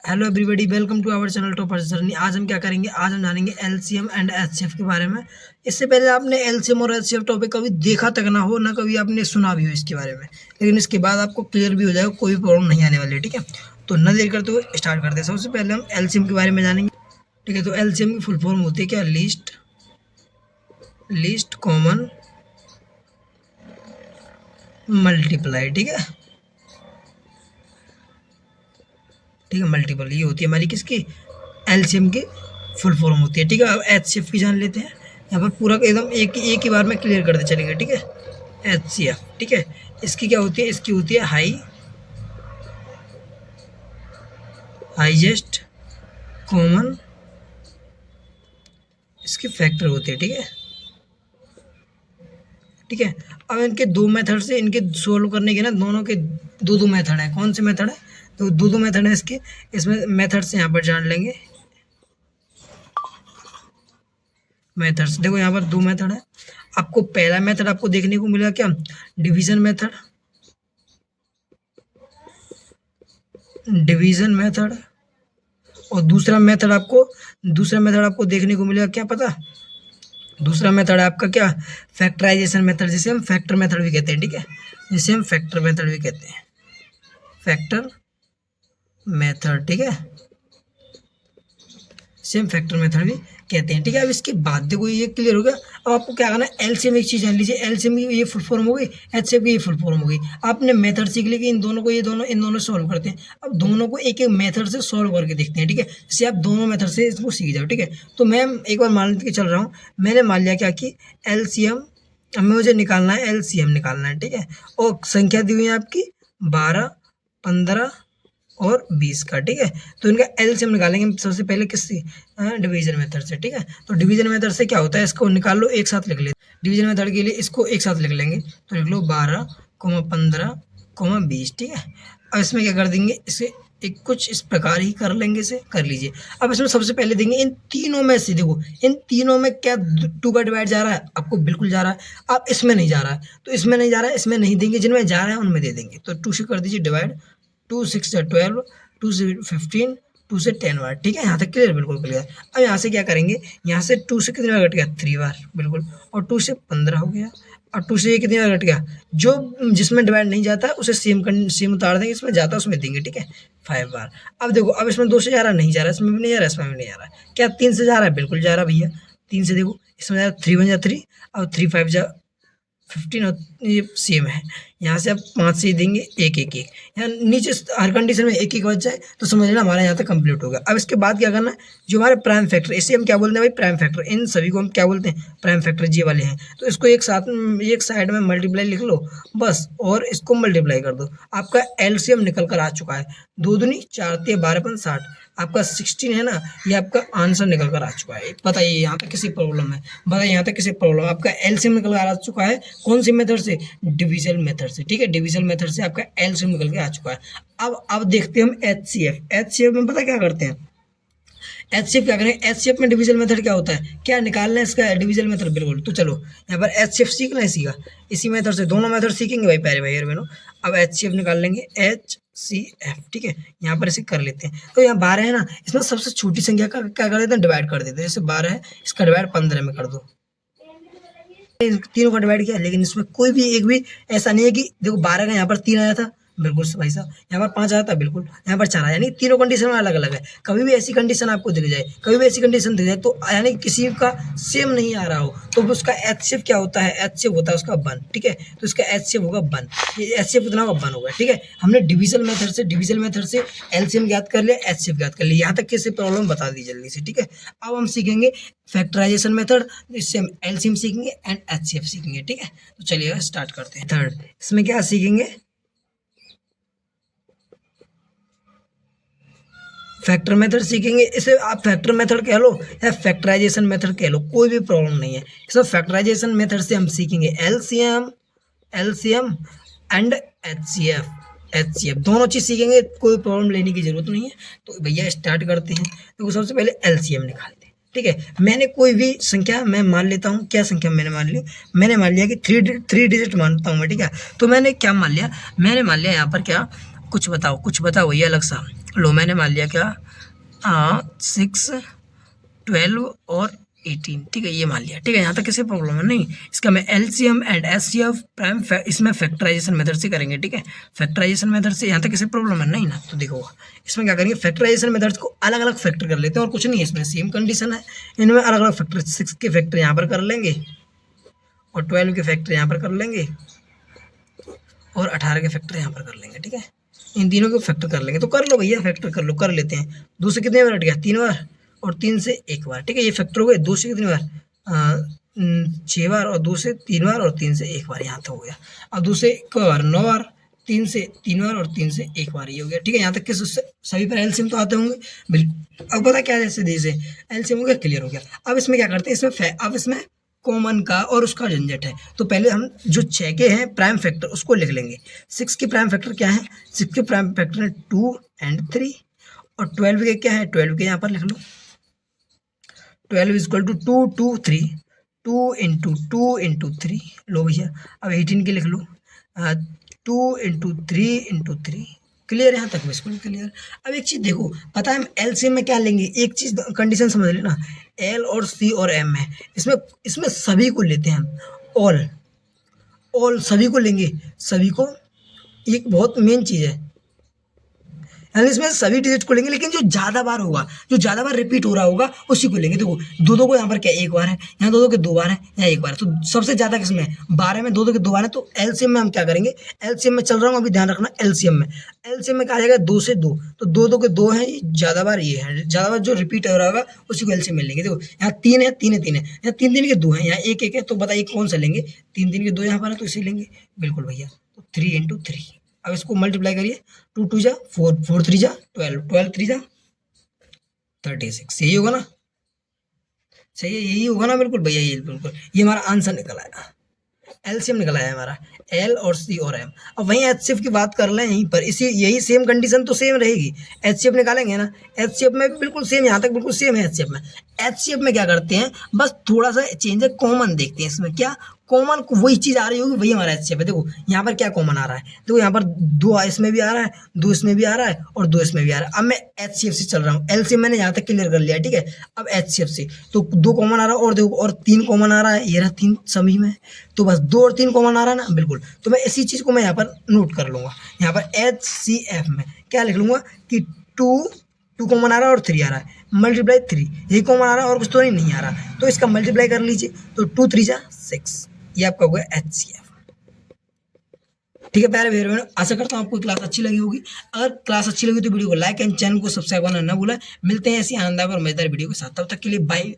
Hello everybody, welcome to our channel Topper Journey. आज हम क्या करेंगे? आज हम जानेंगे एलसीएम एंड एचसीएफ के बारे में। इससे पहले आपने एलसीएम और एचसीएफ टॉपिक कभी देखा तक ना हो, ना कभी आपने सुना भी हो इसके बारे में, लेकिन इसके बाद आपको क्लियर भी हो जाएगा, कोई प्रॉब्लम नहीं आने वाली है। ठीक है, तो न देर करते हुए स्टार्ट करते हैं। सबसे पहले हम एलसीएम के बारे में जानेंगे। ठीक है, तो एलसीएम की फुल फॉर्म होती है क्या? Least common multiply. ठीक है, मल्टीपल ये होती है हमारी किसकी? एलसीएम की फुल फॉर्म होती है। ठीक है, अब एचसीएफ की जान लेते हैं। यहाँ पर पूरा एकदम एक ही बार में क्लियर करते चलेंगे। ठीक है, एचसीएफ। ठीक है, इसकी क्या होती है? इसकी होती है हाईएस्ट कॉमन, इसके फैक्टर होते हैं। ठीक है, अब इनके दो मेथड से इनके सोल्व करने के ना, दोनों के दो मेथड हैं। कौन से मेथड है? तो दो मेथड है इसके। इसमें मेथड से यहाँ पर जान लेंगे। मेथड्स देखो, यहाँ पर दो मेथड है। आपको पहला मेथड आपको देखने को मिलेगा क्या? Division method. और दूसरा मेथड आपको देखने को मिलेगा क्या पता? दूसरा मेथड है आपका क्या? फैक्टराइजेशन मेथड, जिसे हम फैक्टर मेथड भी कहते हैं। ठीक है, जिसे हम फैक्टर मेथड भी कहते हैं, फैक्टर मेथड। ठीक है, सेम फैक्टर मेथड भी कहते हैं। ठीक है, अब इसके बाद देखो ये क्लियर हो गया। अब आपको क्या करना है? एलसीएम एक चीज़ जान लीजिए। एलसीएम की ये फुल फॉर्म हो गई, एचसीएफ की ये फुल फॉर्म हो गई। आपने मेथड सीख ली कि इन दोनों सॉल्व करते हैं। अब दोनों को एक एक मेथड से सॉल्व करके देखते हैं। ठीक है, जैसे आप दोनों मेथड से इसको सीख जाओ। ठीक है, तो मैं एक बार मान के चल रहा हूँ। मैंने मान लिया क्या कि एलसीएम, अब मुझे निकालना है, एलसीएम निकालना है। ठीक है, और संख्या दी हुई है आपकी 12, 15 और 20 का। ठीक है, तो इनका एलसीएम निकालेंगे हम सबसे पहले किससे? डिवीजन मेथड से। ठीक है, तो डिवीजन मेथड से क्या होता है? इसको निकाल लो, एक साथ लिख ले। डिवीजन मेथड के लिए इसको एक साथ लिख लेंगे, तो लिख लो 12, 15, 20। ठीक है, अब इसमें क्या कर देंगे? इसे एक कुछ इस प्रकार ही कर लेंगे, इसे कर लीजिए। अब इसमें सबसे पहले देंगे इन तीनों में से, देखो इन तीनों में क्या 2 का डिवाइड जा रहा है? आपको बिल्कुल जा रहा है। अब इसमें नहीं जा रहा है, तो इसमें नहीं जा रहा है, इसमें नहीं देंगे, जिनमें जा रहा है उनमें दे देंगे। तो 2 से कर दीजिए डिवाइड। 2 6 12, 2 से 15, 2 से 10 बार। ठीक है, यहाँ तक क्लियर? बिल्कुल क्लियर। अब यहाँ से क्या करेंगे? यहाँ से 2 से कितनी बार कट गया? 3 बार, बिल्कुल। और 2 से 15 हो गया, और 2 से ये कितनी बार कट गया? जो जिसमें डिवाइड नहीं जाता उसे सेम उतार देंगे, इसमें जाता उसमें देंगे। ठीक है, 5 बार। अब देखो, अब इसमें 2 से जा रहा नहीं जा रहा, इसमें भी नहीं जा रहा, इसमें भी नहीं जा रहा। क्या 3 से जा रहा है? बिल्कुल जा रहा भैया। 3 से देखो, इसमें जा रहा 3 1 जा 3, और 3 5 जा 15, और ये सेम है। यहाँ से आप 5 से ही देंगे, एक एक एक। यहाँ नीचे हर कंडीशन में एक एक बच जाए तो समझ लेना हमारा यहाँ तक कंप्लीट हो गया। अब इसके बाद क्या करना है? जो हमारे प्राइम फैक्टर, इसे हम क्या बोलते हैं भाई? Prime factor. इन सभी को हम क्या बोलते हैं? Prime factor. जी वाले हैं, तो इसको एक साथ एक साइड में मल्टीप्लाई लिख लो बस, और इसको मल्टीप्लाई कर दो। आपका एलसीएम निकल कर आ चुका है। 2 दूनी 4 तिया 12 60, आपका 16 है ना, ये आपका आंसर निकल कर आ चुका है। बताइए यहाँ तक किसी प्रॉब्लम है? बताइए यहाँ तक किसी प्रॉब्लम? आपका एलसीएम निकल कर आ चुका है। कौन सी मेथड से? डिविजन मेथड से। ठीक है, डिविजन मेथड से आपका एलसीएम निकल के आ चुका है। अब देखते हैं हम एचसीएफ। एचसीएफ में पता क्या करते हैं? एचसीएफ क्या करें? एचसीएफ में डिवीजन मेथड क्या होता है? क्या निकालना है इसका? डिवीजन मेथड, बिल्कुल। तो चलो यहाँ पर एचसीएफ सीखना है, सीखा इसी मेथड से। दोनों मेथड सीखेंगे भाई, प्यारे भाई और बहनों। अब एचसीएफ निकाल लेंगे, एचसीएफ। ठीक है, यहाँ पर इसे कर लेते हैं। तो यहाँ 12 है ना, इसमें सबसे छोटी संख्या का क्या कर देते हैं? डिवाइड कर देते हैं। जैसे 12 है, इसका डिवाइड 15 में कर दो। तीनों का डिवाइड किया, लेकिन इसमें कोई भी एक भी ऐसा नहीं है कि देखो 12 का यहाँ पर 3 आया था, बिल्कुल भाई साहब। यहाँ पर 5 आया था, बिल्कुल। यहाँ पर 4 आया, यानी तीनों कंडीशन में अलग अलग है। कभी भी ऐसी कंडीशन आपको दिख जाए, कभी भी ऐसी कंडीशन दिख जाए, तो यानी किसी का सेम नहीं आ रहा हो, तो उसका एचसीएफ क्या होता है? एचसीएफ होता है उसका 1। ठीक है, तो इसका एचसीएफ होगा 1। ये एचसीएफ कितना होगा? 1 होगा। ठीक है, हमने डिवीजन मेथड से एलसीएम ज्ञात कर लिया, एचसीएफ ज्ञात कर लिया। यहाँ तक किसी प्रॉब्लम बता दी जल्दी से। ठीक है, अब हम सीखेंगे फैक्टराइजेशन मेथड, इससे हम एलसीएम सीखेंगे एंड एचसीएफ सीखेंगे। ठीक है, तो चलिए स्टार्ट करते हैं। थर्ड, इसमें क्या सीखेंगे? फैक्टर मेथड सीखेंगे। इसे आप फैक्टर मेथड कह लो या फैक्टराइजेशन मेथड कह लो, कोई भी प्रॉब्लम नहीं है। इसमें फैक्टराइजेशन मेथड से हम सीखेंगे एलसीएम एंड एचसीएफ दोनों चीज़ सीखेंगे, कोई प्रॉब्लम लेने की जरूरत नहीं है। तो भैया स्टार्ट करते हैं। तो सबसे पहले एलसीएम निकालते हैं। ठीक है, मैंने कोई भी संख्या मैं मान लेता हूँ। क्या संख्या मैंने मान ली? मैंने मान लिया कि थ्री डिजिट मानता हूँ मैं। ठीक है, तो मैंने क्या मान लिया? मैंने मान लिया यहाँ पर क्या, कुछ बताओ ये अलग सा लो मैंने मान लिया क्या 6, 12 और 18, ठीक है, ये मान लिया, ठीक है, यहाँ तक किसी प्रॉब्लम है नहीं। इसका मैं एलसीएम एंड एचसीएफ प्राइम इसमें फैक्टराइजेशन मेथड से करेंगे, ठीक है, फैक्टराइजेशन मेथड से, यहाँ तक किसी प्रॉब्लम है नहीं ना। तो देखो इसमें क्या करेंगे, फैक्टराइजेशन मेथड्स को अलग अलग फैक्टर कर लेते हैं और कुछ नहीं है इसमें, सेम कंडीशन है, इनमें अलग अलग फैक्टर, 6 के फैक्टर यहाँ पर कर लेंगे और 12 के फैक्टर यहाँ पर कर लेंगे और 18 के फैक्टर यहाँ पर कर लेंगे, ठीक है, इन तीनों को फैक्टर कर लेंगे। तो कर लो भैया, फैक्टर कर लो, कर लेते हैं। 2 से कितने बार हट गया, 3 बार, और 3 से 1 बार, ठीक है, ये फैक्टर हो गए। 2 से कितनी बार 6 बार, और 2 से 3 बार, और 3 से 1 बार, यहाँ तक हो गया। अब 2 से 1 बार 9 बार, 3 से 3 बार, और 3 से 1 बार, ये हो गया, ठीक है, यहाँ तक के सभी पर एलसीएम तो आते होंगे बिल्कुल। अब पता क्या, जैसे जैसे एलसीएम हो गया, क्लियर हो गया। अब इसमें क्या करते हैं, इसमें अब इसमें कॉमन का और उसका झंझट है। तो पहले हम जो 6 के हैं प्राइम फैक्टर उसको लिख लेंगे। 6 के प्राइम फैक्टर क्या है, 6 के प्राइम फैक्टर है 2 एंड 3, और 12 के क्या है, 12 के यहाँ पर लिख लो 12 इज इक्वल टू 2 2 3, 2 इंटू 3, लो भैया। अब 18 के लिख लो 2 इंटू 3, क्लियर, यहाँ तक बिल्कुल क्लियर। अब एक चीज़ देखो, पता है हम एलसीएम में क्या लेंगे, एक चीज़ कंडीशन समझ लेना, एल और सी और एम है, इसमें सभी को लेते हैं हम, ऑल सभी को लेंगे, सभी को, एक बहुत मेन चीज़ है, यानी इसमें सभी डिजिट को लेंगे, लेकिन जो ज़्यादा बार होगा, जो ज़्यादा बार रिपीट हो रहा होगा उसी को लेंगे। देखो दो दो को यहाँ पर क्या एक बार है, यहाँ दो दो के 2 बार है, यहाँ 1 बार है, तो सबसे ज़्यादा किसमें 12 में, 2 दो के 2 बार है। तो एलसीएम में हम क्या करेंगे, एलसीएम में चल रहा हूँ अभी, ध्यान रखना, एलसीएम में क्या आ जाएगा 2 से 2, तो 2 दो के 2 है, ज़्यादा बार ये है, ज़्यादा बार जो रिपीट हो रहा होगा उसी को एलसीएम में लेंगे। देखो यहाँ 3 है, 3 है, 3 है, यहाँ 3 3 के 2 है, यहाँ 1 1 है, तो बताइए कौन सा लेंगे, 3 3 के 2 यहाँ पर है तो इसे लेंगे, बिल्कुल भैया। तो 3 इंटू 3, अब इसको मल्टीप्लाई करिए, 2 2 जा 4, 4 3 जा 12, 12 3 जा 36, यही होगा ना, सही है, यही होगा ना, बिल्कुल भैया, ये बिल्कुल, ये हमारा आंसर निकल आया, एलसीएम निकला है हमारा, एल और सी और एम। अब वहीं एचसीएफ की बात कर लें यहीं पर, इसी यही सेम कंडीशन तो सेम रहेगी, एचसीएफ निकालेंगे ना, एचसीएफ में बिल्कुल सेम, यहाँ तक बिल्कुल सेम है एचसीएफ में। एचसीएफ में क्या करते हैं, बस थोड़ा सा चेंज है, कॉमन देखते हैं इसमें, क्या कॉमन वही चीज़ आ रही होगी, वही हमारा एचसीएफ है। देखो यहाँ पर क्या कॉमन आ रहा है, देखो यहाँ पर 2 इसमें भी आ रहा है, 2 इसमें भी आ रहा है, और 2 इसमें भी आ रहा है। अब मैं एचसीएफ से चल रहा हूँ, एलसीएम मैंने यहाँ तक क्लियर कर लिया, ठीक है। अब एचसीएफ से तो 2 कॉमन आ रहा है, और देखो और 3 कॉमन आ रहा है, ये रहा 3 सभी में, तो बस 2 और 3 कॉमन आ रहा है ना, बिल्कुल। तो मैं इसी चीज़ को मैं यहाँ पर नोट कर लूँगा, यहाँ पर एचसीएफ में क्या लिख लूँगा कि 2 कॉमन आ रहा है और 3 आ रहा है, मल्टीप्लाई 3, यही कॉमन आ रहा है और कुछ तो नहीं आ रहा, तो इसका मल्टीप्लाई कर लीजिए, तो 2 3 जा 6, ये आपका होगा एचसीएफ, ठीक है प्यारे भैया बहनों, आशा करता हूँ आपको क्लास अच्छी लगी होगी। अगर क्लास अच्छी लगी तो वीडियो को लाइक एंड चैनल को सब्सक्राइब करना ना भूलें। मिलते हैं ऐसी आनंददायक और मजेदार वीडियो के साथ, तब तक के लिए बाय।